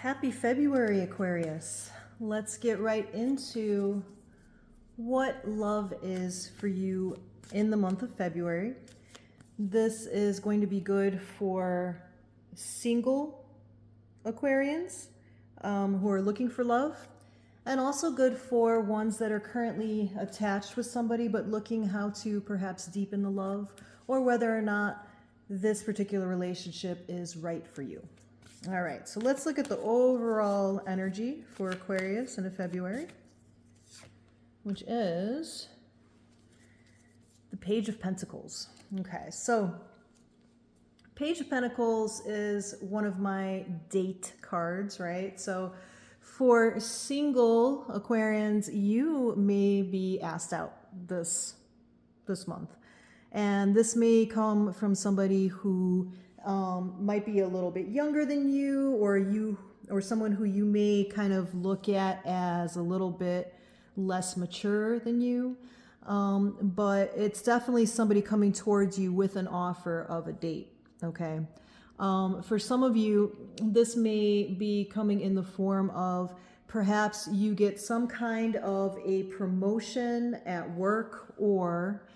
Happy February, Aquarius. Let's get right into what love is for you in the month of February. This is going to be good for single Aquarians who are looking for love, and also good for ones that are currently attached with somebody but looking how to perhaps deepen the love, or whether or not this particular relationship is right for you. All right, so let's look at the overall energy for Aquarius in February, which is the Page of Pentacles. Okay, so Page of Pentacles is one of my date cards, right? So for single Aquarians, you may be asked out this month. And this may come from somebody who might be a little bit younger than you, or someone who you may kind of look at as a little bit less mature than you. But it's definitely somebody coming towards you with an offer of a date. Okay. For some of you, this may be coming in the form of perhaps you get some kind of a promotion at work, or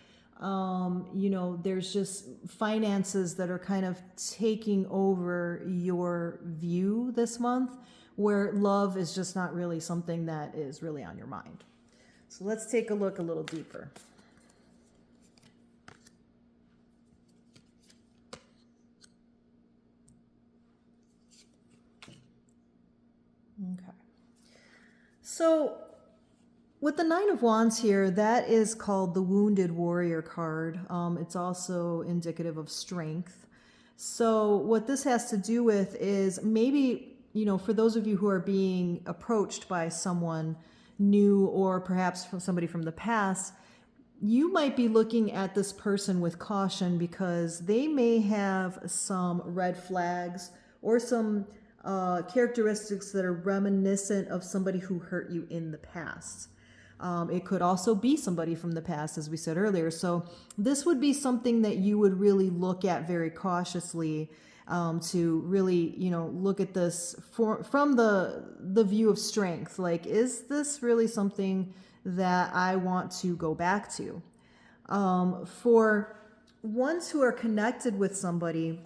there's just finances that are kind of taking over your view this month, where love is just not really something that is really on your mind. So let's take a look a little deeper. Okay. So with the Nine of Wands here, that is called the Wounded Warrior card. It's also indicative of strength. So what this has to do with is maybe, for those of you who are being approached by someone new, or perhaps from somebody from the past, you might be looking at this person with caution because they may have some red flags or some characteristics that are reminiscent of somebody who hurt you in the past. It could also be somebody from the past, as we said earlier. So this would be something that you would really look at very cautiously, to really, look at this from the view of strength. Like, is this really something that I want to go back to? For ones who are connected with somebody,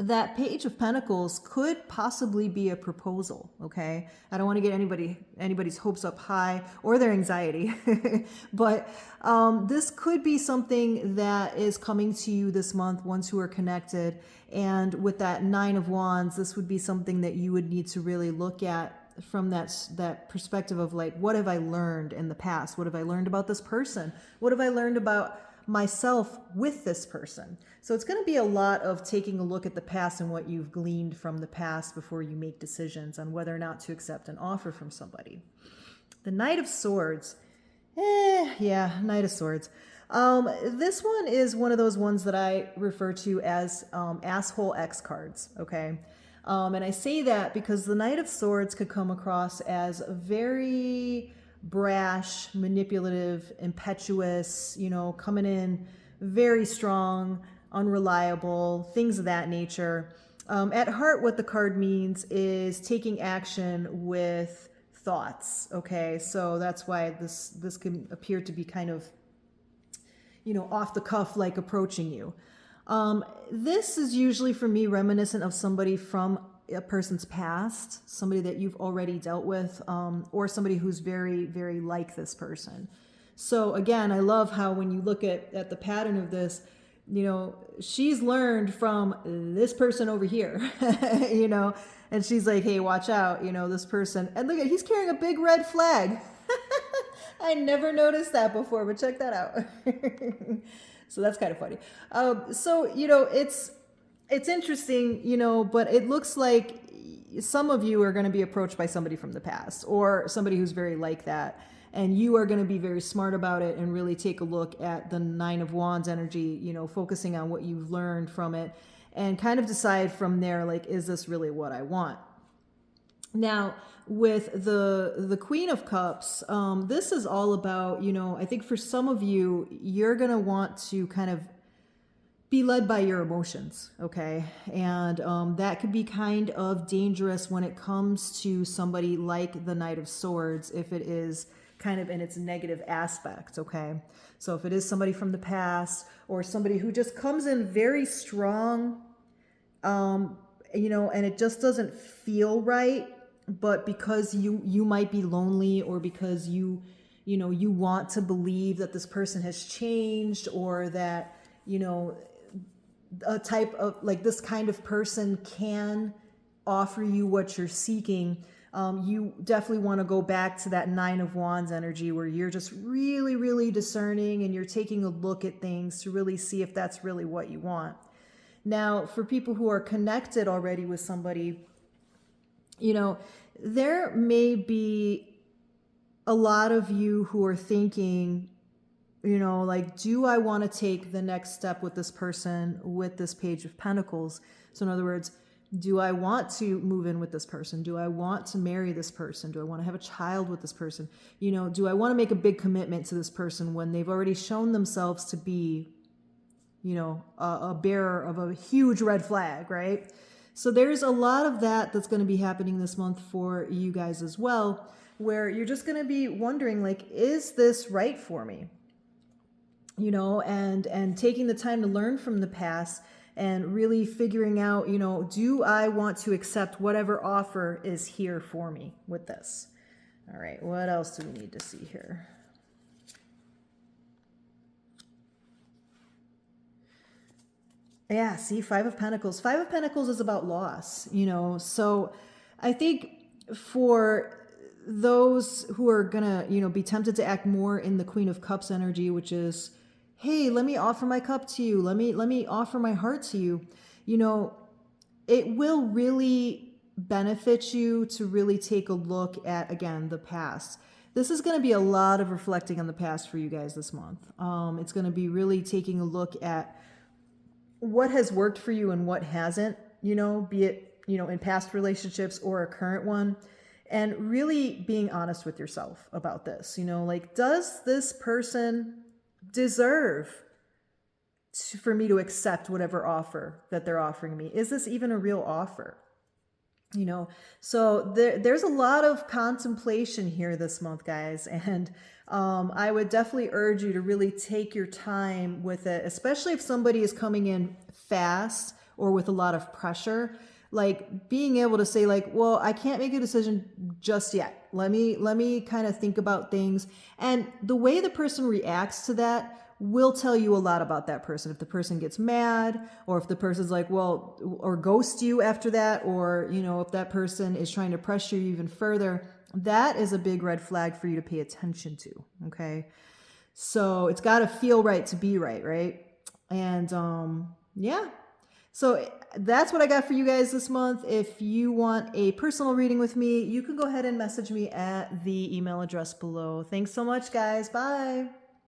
that Page of Pentacles could possibly be a proposal, okay? I don't want to get anybody's hopes up high or their anxiety, but this could be something that is coming to you this month, ones who are connected. And with that Nine of Wands, this would be something that you would need to really look at from that perspective of, like, what have I learned in the past? What have I learned about this person? What have I learned about myself with this person? So it's going to be a lot of taking a look at the past and what you've gleaned from the past before you make decisions on whether or not to accept an offer from somebody. The Knight of Swords. Knight of Swords. This one is one of those ones that I refer to as asshole X cards, okay? And I say that because the Knight of Swords could come across as a very brash, manipulative, impetuous, coming in very strong, unreliable, things of that nature. At heart, what the card means is taking action with thoughts, okay? So that's why this can appear to be kind of, off the cuff, like approaching you. This is usually, for me, reminiscent of somebody from a person's past, somebody that you've already dealt with, or somebody who's very, very like this person. So again, I love how when you look at the pattern of this, she's learned from this person over here, and she's like, hey, watch out, this person. And look at, he's carrying a big red flag. I never noticed that before, but check that out. So that's kind of funny. It's interesting, but it looks like some of you are going to be approached by somebody from the past, or somebody who's very like that. And you are going to be very smart about it and really take a look at the Nine of Wands energy, focusing on what you've learned from it, and kind of decide from there, like, is this really what I want? Now, with the Queen of Cups, this is all about, I think for some of you, you're going to want to kind of be led by your emotions, okay? And that could be kind of dangerous when it comes to somebody like the Knight of Swords, if it is kind of in its negative aspect, okay? So if it is somebody from the past or somebody who just comes in very strong, you know, and it just doesn't feel right, but because you might be lonely, or because you know, you want to believe that this person has changed, or that, you know, a type of like this kind of person can offer you what you're seeking, you definitely want to go back to that Nine of Wands energy, where you're just really, really discerning and you're taking a look at things to really see if that's really what you want. Now, for people who are connected already with somebody, you know, there may be a lot of you who are thinking, you know, like, do I want to take the next step with this person with this Page of Pentacles? So in other words, do I want to move in with this person? Do I want to marry this person? Do I want to have a child with this person? You know, do I want to make a big commitment to this person when they've already shown themselves to be, you know, a bearer of a huge red flag, right? So there's a lot of that that's going to be happening this month for you guys as well, where you're just going to be wondering, like, is this right for me? You know, and taking the time to learn from the past and really figuring out, you know, do I want to accept whatever offer is here for me with this? All right, what else do we need to see here? Yeah, see, Five of Pentacles. Five of Pentacles is about loss, you know, so I think for those who are gonna, you know, be tempted to act more in the Queen of Cups energy, which is, hey, let me offer my cup to you. Let me offer my heart to you. You know, it will really benefit you to really take a look at, again, the past. This is going to be a lot of reflecting on the past for you guys this month. It's going to be really taking a look at what has worked for you and what hasn't, you know, be it, you know, in past relationships or a current one. And really being honest with yourself about this, you know, like, does this person deserve for me to accept whatever offer that they're offering me? Is this even a real offer? You know, so there's a lot of contemplation here this month, guys. And I would definitely urge you to really take your time with it, especially if somebody is coming in fast or with a lot of pressure. Like, being able to say, like, well, I can't make a decision just yet. Let me kind of think about things. And the way the person reacts to that will tell you a lot about that person. If the person gets mad, or if the person's like, well, or ghost you after that, or, you know, if that person is trying to pressure you even further, that is a big red flag for you to pay attention to. Okay. So it's got to feel right to be right. Right. And, yeah. So that's what I got for you guys this month. If you want a personal reading with me, you can go ahead and message me at the email address below. Thanks so much, guys. Bye.